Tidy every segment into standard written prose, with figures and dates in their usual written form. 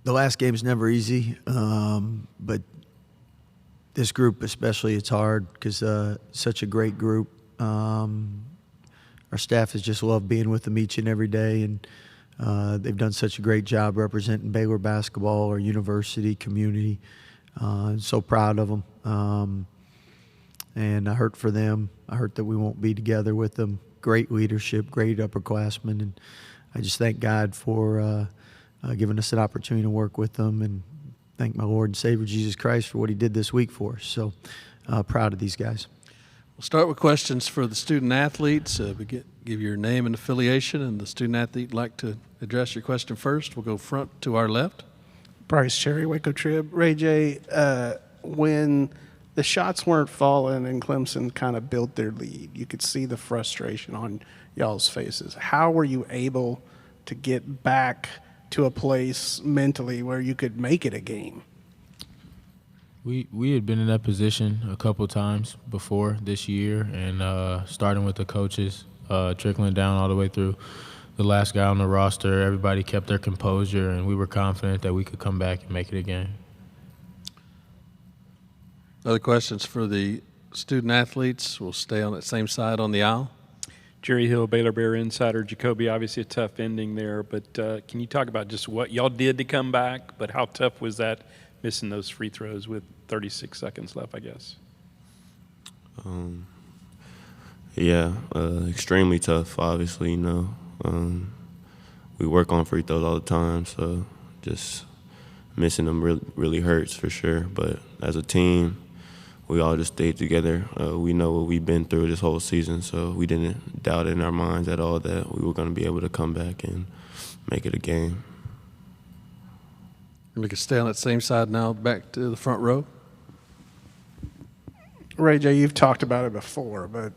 the last game's never easy, but this group especially, it's hard because such a great group. Our staff has just loved being with them each and every day, and they've done such a great job representing Baylor basketball, our university, community. So proud of them. And I hurt for them. I hurt that we won't be together with them. Great leadership, great upperclassmen, and I just thank God for giving us an opportunity to work with them, and thank my Lord and Savior Jesus Christ for what he did this week for us. So proud of these guys. We'll start with questions for the student athletes. Give your name and affiliation, and the student athlete would like to address your question first. We'll go front to our left. Bryce Cherry, Waco Trib. Ray J, when the shots weren't falling and Clemson kind of built their lead, you could see the frustration on y'all's faces. How were you able to get back to a place mentally where you could make it a game? We had been in that position a couple times before this year, and starting with the coaches, trickling down all the way through the last guy on the roster, everybody kept their composure, and we were confident that we could come back and make it a game. Other questions for the student athletes? We'll stay on that same side on the aisle. Jerry Hill, Baylor Bear Insider. Jacoby, obviously a tough ending there, but can you talk about just what y'all did to come back, but how tough was that missing those free throws with 36 seconds left, I guess? Extremely tough, obviously, we work on free throws all the time, so just missing them really hurts for sure. But as a team, we all just stayed together. We know what we've been through this whole season, so we didn't doubt in our minds at all that we were going to be able to come back and make it a game. We can stay on that same side now, back to the front row. Ray J, you've talked about it before, but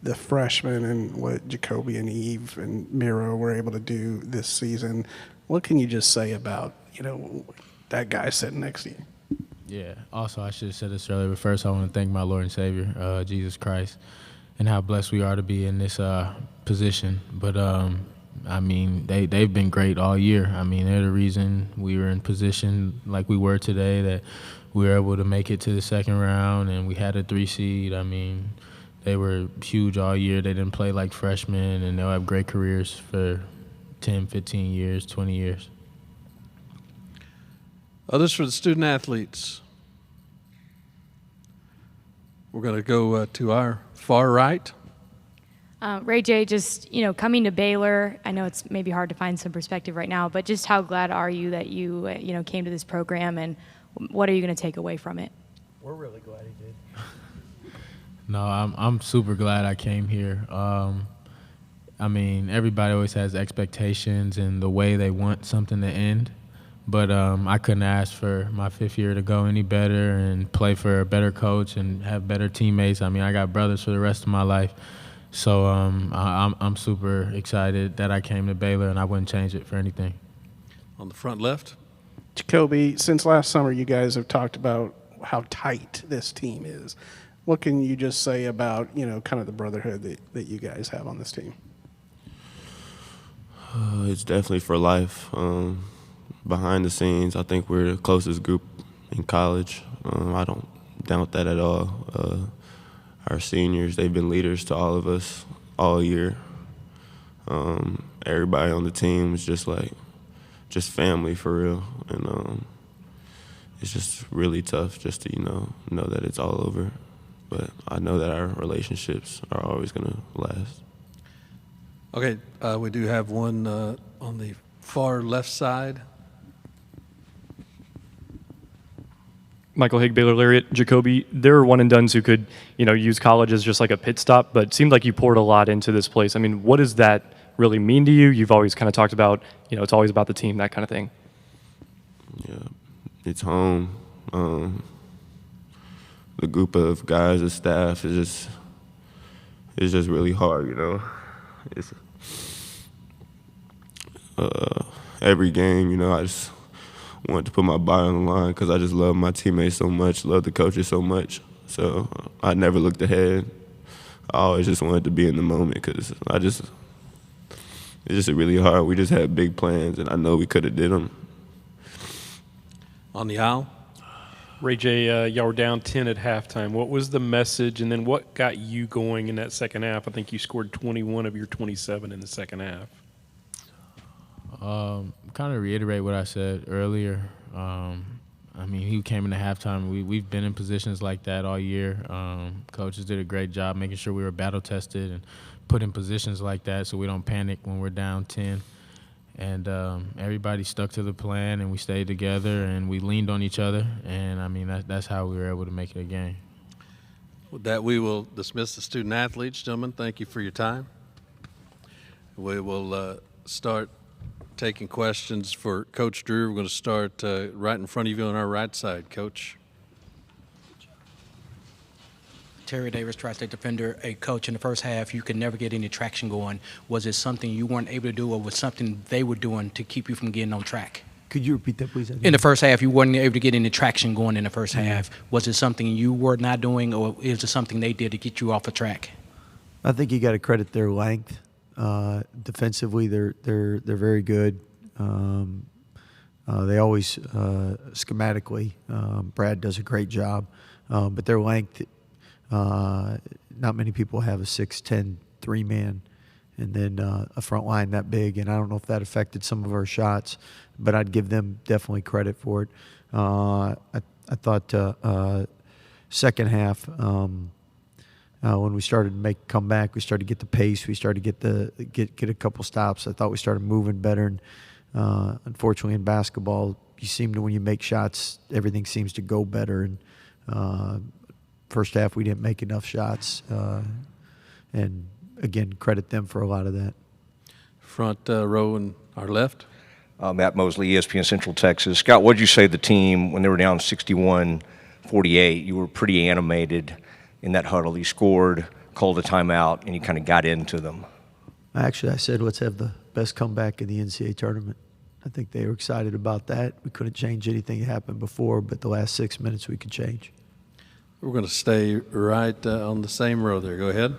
the freshmen and what Jacoby and Eve and Miro were able to do this season, what can you just say about, that guy sitting next to you? Yeah, also I should have said this earlier, but first I want to thank my Lord and Savior, Jesus Christ, and how blessed we are to be in this position. But, they've been great all year. They're the reason we were in position like we were today, that we were able to make it to the second round, and we had a 3 seed. They were huge all year. They didn't play like freshmen, and they'll have great careers for 10, 15 years, 20 years. Others for the student athletes. We're going to go to our far right. Ray J, just, coming to Baylor, I know it's maybe hard to find some perspective right now, but just how glad are you that you, came to this program, and what are you going to take away from it? We're really glad he did. No, I'm super glad I came here. Everybody always has expectations and the way they want something to end, but I couldn't ask for my 5th year to go any better and play for a better coach and have better teammates. I got brothers for the rest of my life. So I'm super excited that I came to Baylor, and I wouldn't change it for anything. On the front left. Jacoby, since last summer you guys have talked about how tight this team is. What can you just say about, kind of the brotherhood that you guys have on this team? It's definitely for life. Behind the scenes, I think we're the closest group in college. I don't doubt that at all. Our seniors, they've been leaders to all of us all year. Everybody on the team is just family for real. And it's just really tough just to, know that it's all over. But I know that our relationships are always going to last. Okay, we do have one on the far left side. Michael Higg, Baylor Lariat. Jacoby, there are one-and-dones who could, use college as just like a pit stop, but it seemed like you poured a lot into this place. What does that really mean to you? You've always kind of talked about, it's always about the team, that kind of thing. Yeah, it's home. The group of guys and staff is just really hard, It's every game, I just wanted to put my body on the line because I just love my teammates so much, love the coaches so much. So I never looked ahead. I always just wanted to be in the moment because it's just really hard. We just had big plans, and I know we could have did them. On the aisle. Ray J, y'all were down 10 at halftime. What was the message, and then what got you going in that second half? I think you scored 21 of your 27 in the second half. Kind of reiterate what I said earlier. I mean, he came into halftime. We've been in positions like that all year. Coaches did a great job making sure we were battle tested and put in positions like that so we don't panic when we're down 10. And everybody stuck to the plan, and we stayed together, and we leaned on each other. And, I mean, that's how we were able to make it a game. With that, we will dismiss the student athletes. Gentlemen, thank you for your time. We will start taking questions for Coach Drew. We're going to start right in front of you on our right side, Coach. Terry Davis, Tri-State defender. A coach, in the first half, you could never get any traction going. Was it something you weren't able to do, or was something they were doing to keep you from getting on track? Could you repeat that, please? In the first half, you weren't able to get any traction going in the first half. Was it something you were not doing, or is it something they did to get you off the track? I think you got to credit their length. Defensively, they're very good. They always schematically, Brad does a great job, but their length. Not many people have a 6'10" 3-man, and then a front line that big. And I don't know if that affected some of our shots, but I'd give them definitely credit for it. I thought second half. When we started to make a comeback, we started to get the pace. We started to get a couple stops. I thought we started moving better. And unfortunately, in basketball, you seem to, when you make shots, everything seems to go better. And first half, we didn't make enough shots. And again, credit them for a lot of that. Front row and our left. Matt Mosley, ESPN Central Texas. Scott, what did you say to the team when they were down 61-48? You were pretty animated in that huddle. You scored, called a timeout, and you kind of got into them. Actually, I said, let's have the best comeback in the NCAA tournament. I think they were excited about that. We couldn't change anything that happened before, but the last 6 minutes we could change. We're going to stay right on the same row there. Go ahead.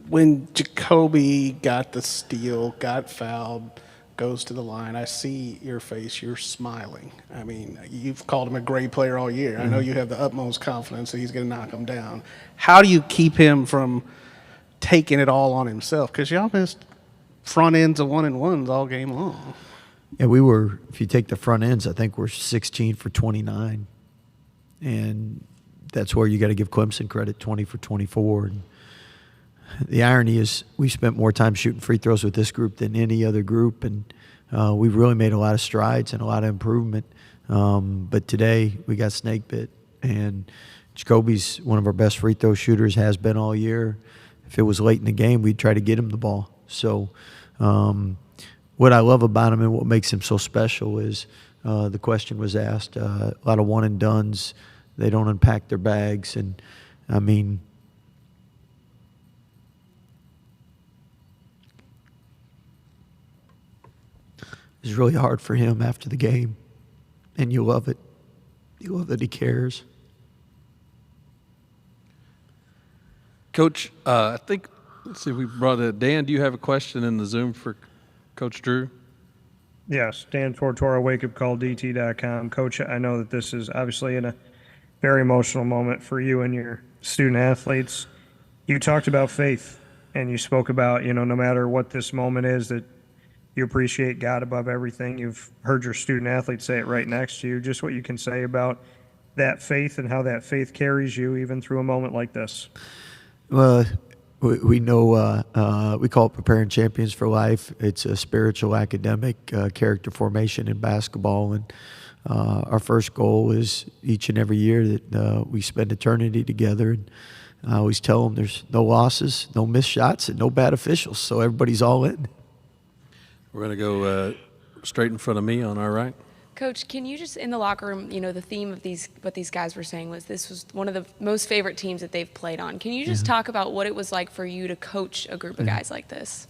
When Jacoby got the steal, got fouled, goes to the line, I see your face. You're smiling. I mean, you've called him a great player all year. I know you have the utmost confidence that he's going to knock him down. How do you keep him from taking it all on himself? Because y'all missed front ends of 1-and-1s all game long. Yeah, we were, if you take the front ends, I think we're 16 for 29. And that's where you got to give Clemson credit, 20 for 24. And the irony is we spent more time shooting free throws with this group than any other group, and we've really made a lot of strides and a lot of improvement. But today we got snake bit, and Jacoby's one of our best free throw shooters, has been all year. If it was late in the game, we'd try to get him the ball. So what I love about him and what makes him so special is the question was asked, a lot of one-and-dones. They don't unpack their bags, and I mean, it's really hard for him after the game, and you love it. You love that he cares. Coach, I think, let's see if we brought it. Dan, do you have a question in the Zoom for Coach Drew? Yes, Dan Tortora, wakeupcalldt.com. Coach, I know that this is obviously in a very emotional moment for you and your student athletes. You talked about faith, and you spoke about, no matter what this moment is, that you appreciate God above everything. You've heard your student athletes say it right next to you. Just what you can say about that faith and how that faith carries you even through a moment like this. Well, we know we call it preparing champions for life. It's a spiritual, academic character formation in basketball, and our first goal is each and every year that we spend eternity together. And I always tell them there's no losses, no missed shots, and no bad officials, so everybody's all in. We're going to go straight in front of me on our right. Coach, can you just, in the locker room, the theme of what these guys were saying was this was one of the most favorite teams that they've played on. Can you just talk about what it was like for you to coach a group of guys like this?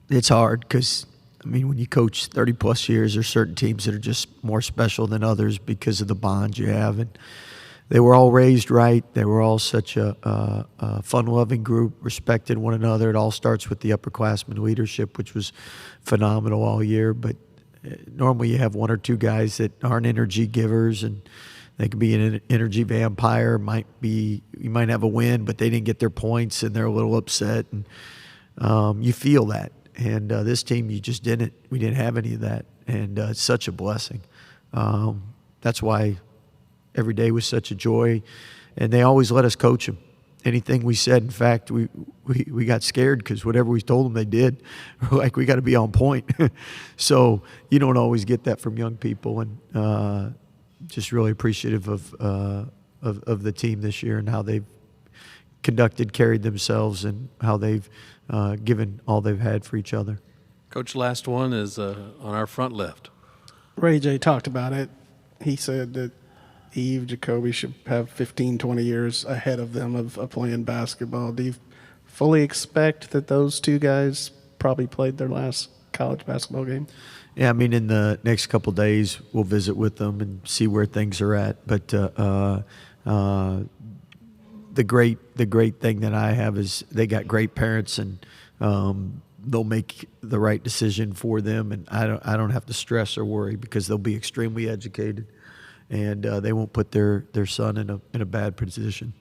It's hard because, when you coach 30-plus years, there's certain teams that are just more special than others because of the bond you have. And they were all raised right. They were all such a fun-loving group, respected one another. It all starts with the upperclassmen leadership, which was phenomenal all year. But normally you have one or two guys that aren't energy givers, and they could be an energy vampire. You might have a win, but they didn't get their points, and they're a little upset, and you feel that. And this team, you just didn't. We didn't have any of that, and it's such a blessing. That's why every day was such a joy, and they always let us coach them. Anything we said, in fact, we got scared because whatever we told them, they did. We're like, we got to be on point. So you don't always get that from young people, and just really appreciative of the team this year and how they've carried themselves, and how they've given all they've had for each other. Coach, last one is on our front left. Ray J talked about it. He said that Eve, Jacoby should have 15, 20 years ahead of them of playing basketball. Do you fully expect that those two guys probably played their last college basketball game? Yeah, I mean, in the next couple of days, we'll visit with them and see where things are at. But the great thing that I have is they got great parents, and they'll make the right decision for them, and I don't have to stress or worry because they'll be extremely educated, and they won't put their son in a bad position.